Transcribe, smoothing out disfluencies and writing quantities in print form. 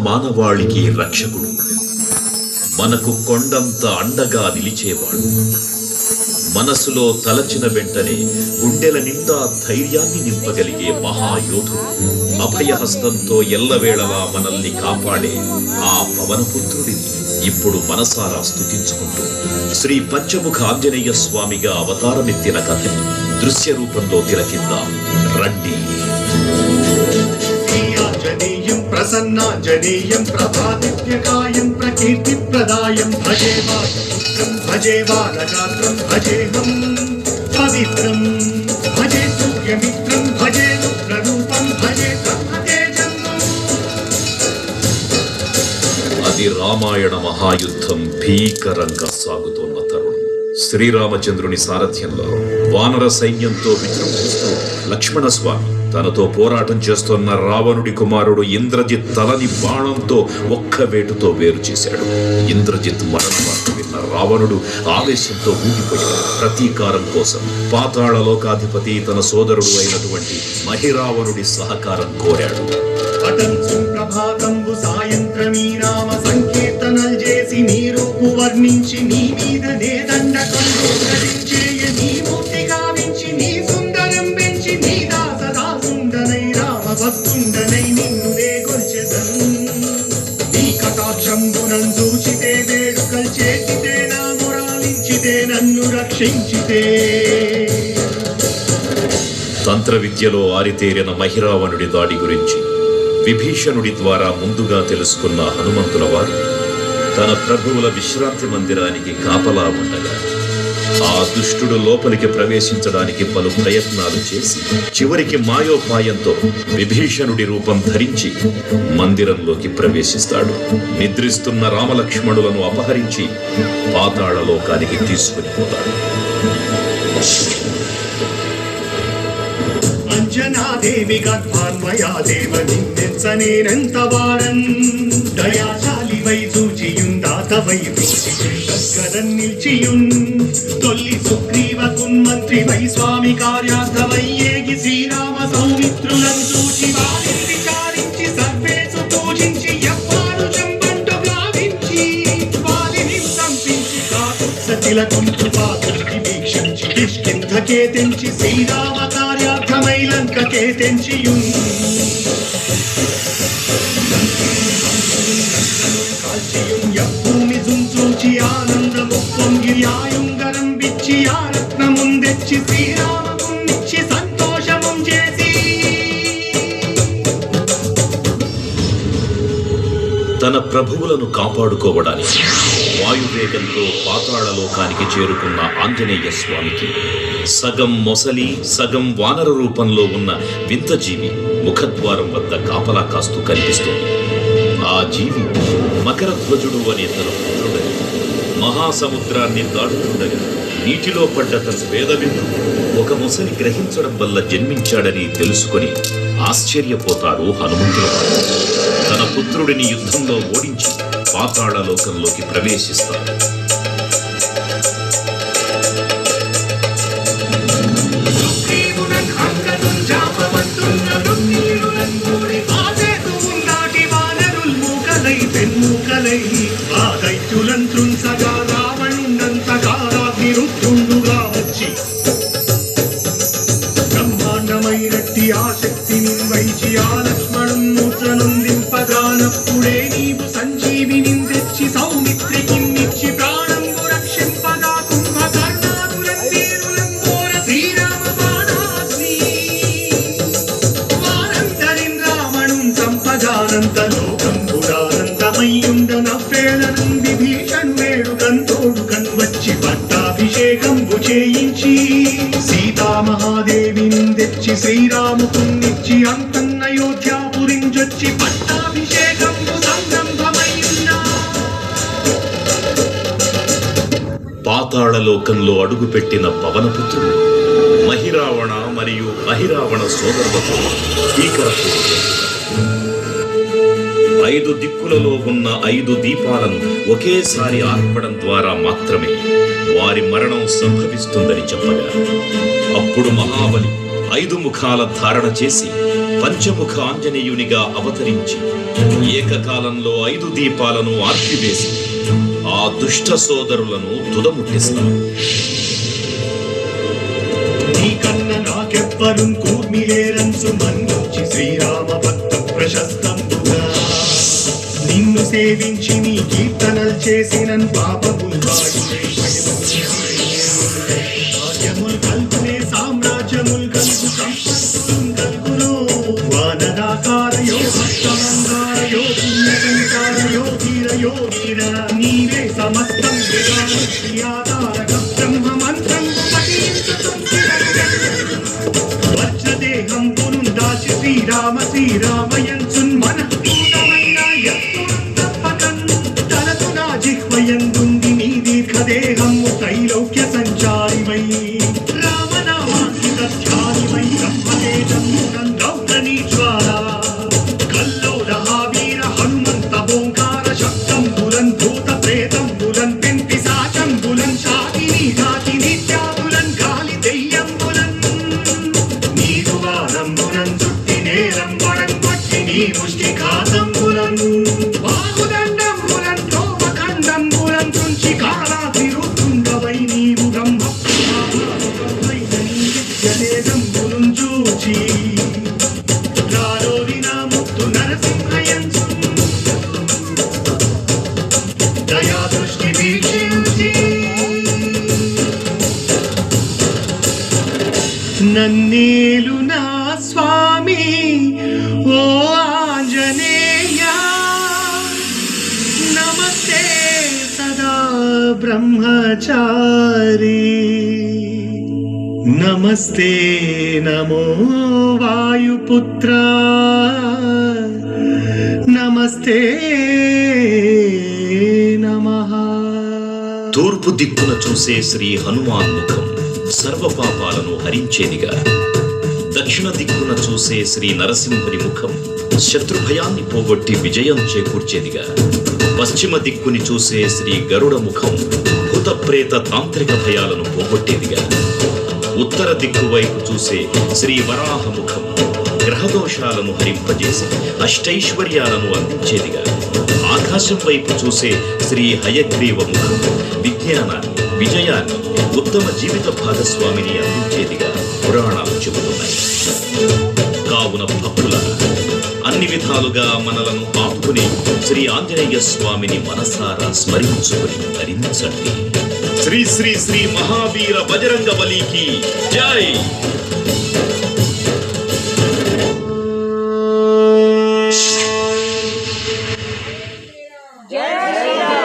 మానవాళికి రక్షకుడు, మనకు కొండంత అండగా నిలిచేవాడు. మనసులో తలచిన వెంటనే గుండెల నిండా ధైర్యాన్ని నింపగలిగే మహాయోధుడు, అభయహస్తంతో ఎల్లవేళలా మనల్ని కాపాడే ఆ పవనపుత్రుడిని ఇప్పుడు మనసారా స్తుతించుకుంటూ శ్రీ పంచముఖ ఆంజనేయ స్వామిగా అవతారమెత్తిన కథని దృశ్య రూపంలో తిలకిద్దాం రండి. ప్రసన్నాంజనేయం ప్రభాదిత్యకాయం ప్రకీర్తిప్రదాయం భజేవాయుపుత్రం భజే బాలగాత్రం భజేహం పవిత్రం భజే సూర్యమిత్రం భజే రుద్రరూపం భజే బ్రహ్మతేజం. అది రామాయణ మహాయుద్ధం భీకరంగా సాగుతున్న తరుణం. శ్రీరామచంద్రుని సారథ్యంలో వానర సైన్యంతో విజృంభిస్తూ లక్ష్మణస్వామి తనతో పోరాటం చేస్తున్న రావణుడి కుమారుడు ఇంద్రజిత్ తలని బాణంతో ఒక్క వేటుతో వేరు చేశాడు. ఇంద్రజిత్ మరణ వార్త విన్న రావణుడు ఆవేశంతో ఊగిపోయాడు. ప్రతీకారం కోసం పాతాళ లోకాధిపతి తన సోదరుడు అయినటువంటి మహిరావణుడి సహకారం కోరాడు. ప్రభాతంబు సాయంత్రమీ రామ సంకీర్తనలు చేసి నీ రూపు వర్ణించి నీ మీద నేదండ కలుచేయ నీ మూర్తి గావించి నీ సుందరం పెంచి నీ దాసదాసుండనై రామ భక్తుండనై నిన్నునే గొల్చెదను. నీ కటాక్షంబునం చూచితే వేడుకలు చేసితే నా మొరాలించితే నన్ను రక్షించితే. తంత్ర విద్యలో ఆరితేరిన మహిరావణుడి దాడి గురించి విభీషణుడి ద్వారా ముందుగా తెలుసుకున్న హనుమంతుల వారు తన ప్రభువుల విశ్రాంతి మందిరానికి కాపలా ఉండగా ఆ దుష్టుడు లోపలికి ప్రవేశించడానికి పలు ప్రయత్నాలు చేసి చివరికి మాయోపాయంతో విభీషణుడి రూపం ధరించి మందిరంలోకి ప్రవేశిస్తాడు. నిద్రిస్తున్న రామలక్ష్మణులను అపహరించి పాతాళ లోకానికి తీసుకుని పోతాడు. అంజనాదేవి గర్భాన్వయా దేవ నిన్నెచ్చనేనంత వారన్ దయాశాలి వై చూచియుందాతవై దగ్గరం నిల్చియున్ తొల్లి సుగ్రీవ కున్మంత్రి వై స్వామి కార్యార్థవై ఏగి శ్రీరామ సౌమిత్రులను చూచి వారిని విచారించి సర్వేసు పూజించి ఎవ్వారు చెంబంటు గావించి వారిని సంపించి కాకుత్సతిలకుంటు పాతుడికి వీక్షించి కిష్కింధకే తెంచి శ్రీరామ కార్యార్థమై లంకకే తెంచియున్ కాల్చియున్ యభూమి జుంచూచి ఆనందము పొంగి ఆయుంగరం విచ్చి ఆ రత్నముందెచ్చి శ్రీరామమునిచ్చి సంతోషముం చేసి. తన ప్రభువులను కాపాడుకోవడానికి వాయువేగంతో పాతాళ లోకానికి చేరుకున్న ఆంజనేయ స్వామికి సగం మొసలి సగం వానర రూపంలో ఉన్న వింత జీవి ముఖద్వారం వద్ద కాపలా కాస్తూ కనిపిస్తుంది. ఆ జీవి మకరధ్వజుడు అనే తన పుత్రుడని మహాసముద్రాన్ని దాటుతుండగా నీటిలో పడ్డ తన వేదవిందు ఒక మొసలి గ్రహించడం వల్ల జన్మించాడని తెలుసుకుని ఆశ్చర్యపోతాడు హనుమంతుల వారు. తన పుత్రుడిని యుద్ధంలో ఓడించి పాతాళ లోకంలోకి ప్రవేశిస్తాడు. ఆ దైత్యులంత్రుంచగా రావణుండంతగా రాగ్నిరుద్ధుండుగా వచ్చి బ్రహ్మాండమైనట్టి ఆ శక్తిని వైచి ఆ లక్ష్మణుం మూర్ఛనుందింపగానప్పుడే నీవు సంజీవిని తెచ్చి సౌమిత్రికిన్నిచ్చి ప్రాణంబు రక్షింపగా కుంభకర్ణాదులంబోర శ్రీరామ బాణాగ్ని వారందరిన్ రావణుం సంపగానంత లోకంబురానందమయ్యుండన వేళనం విభీషణు వేడుకంతోడు కన్వచ్చి పట్టాభిషేకంబు చేయించి సీతామహాదేవిని తెచ్చి శ్రీరాముకున్నిచ్చి అంతన్నయోధ్యాపురించొచ్చి పట్టాభిషేకంబు సంరంభమయ్యున్నా. పాతాళ లోకంలో అడుగుపెట్టిన పవనపుత్రుడు మహిరావణ మరియు మహిరావణ సోదరులతో భీకరపూర్వక 5 దిక్కులలో ఉన్న 5 దీపాలను ఒకేసారి ఆర్పడం ద్వారా మాత్రమే వారి మరణం సంభవిస్తుందని చెప్పగా అప్పుడు మహాబలి 5 ముఖాల ధారణ చేసి పంచముఖ ఆంజనేయునిగా అవతరించి ఏకకాలంలో 5 దీపాలను ఆర్పివేసి ఆ దుష్ట సోదరులను తుదముట్టిస్తారు. నీకన్న నాకెవ్వరు కూర్మిలేరంచు మన్నుచి శ్రీరామ భక్త ప్రశస్తంబుగా నిన్ను సేవించి నీ కీర్తనలు చేసిన పాపములు రాజ్యములు కల్పునే సామ్రాజ్యములు కల్పు సంపత్తులు కల్పును వానరాకారయో భక్తమంగారయో పుణ్యసంకారయో ధీరయో ధీర నీవే సమస్తం ఆధారక బ్రహ్మ మంత్రం వజ్రదేహం పురుందాచి శ్రీరామ శ్రీరామయంచున్ మన తలతునా జిహ్వయందుంది నీ దీర్ఘదేహము త్రైలోక్య సంచారివై రామనామాంకిత ధ్యానివై బ్రహ్మతేజం రౌద్రనీ జ్వాల కల్లోల వీర హనుమంత ఓంకార శబ్దం బులన్ భూత ప్రేతం బులన్ పెంపి సాచం బులన్ శాకిని ఘాతి నిత్యాబులన్ గాలి దెయ్యం బులన్ నీరు వారం బులన్ చుట్టి నేరం వడం కొట్టి నీ ముష్టి ఘాతం బులన్ బాహుదండం బులన్ తోపఖండం బులన్ తుంచి కాలా తిరుగుతుండవై నీవు బ్రహ్మ జలేదం బులున్ చూచి రారోరిన ముత్తు నరసింహయంచు దయా దృష్టి వీక్షించి నన్నేలు నా స్వామి ఓ ఆంజనేయ నమస్తే సదా బ్రహ్మచారి నమస్తే నమో వాయుపుత్ర నమస్తే నమః. తూర్పు దిక్కున చూసే శ్రీ హనుమాన్ ముఖం సర్వ పాపాలను హరించేదిగా, దక్షిణ దిక్కున చూసే శ్రీ నరసింహుని ముఖం శత్రుభయాన్ని పోగొట్టి విజయం చేకూర్చేదిగా, పశ్చిమ దిక్కుని చూసే శ్రీ గరుడ ముఖం భూత ప్రేత తాంత్రిక భయాలను పోగొట్టేదిగా, ఉత్తర దిక్కు వైపు చూసే శ్రీ వరాహ ముఖం గ్రహదోషాలను హరింపజేసి అష్టైశ్వర్యాలను అందించేదిగా, ఆకాశం వైపు చూసే శ్రీ హయగ్రీవ ముఖం విజ్ఞానాన్ని, విజయాన్ని, ఉత్తమ జీవిత భాగస్వామిని అందించేదిగా పురాణాలు చెబుతున్నాయి. కావున భక్తులారా, అన్ని విధాలుగా మనలను ఆపుకుని శ్రీ ఆంజనేయ స్వామిని మనసారా స్మరించుకుని ధరించండి. శ్రీ శ్రీ శ్రీ మహావీర బజరంగ బలికి జై. జై శ్రీరామ్.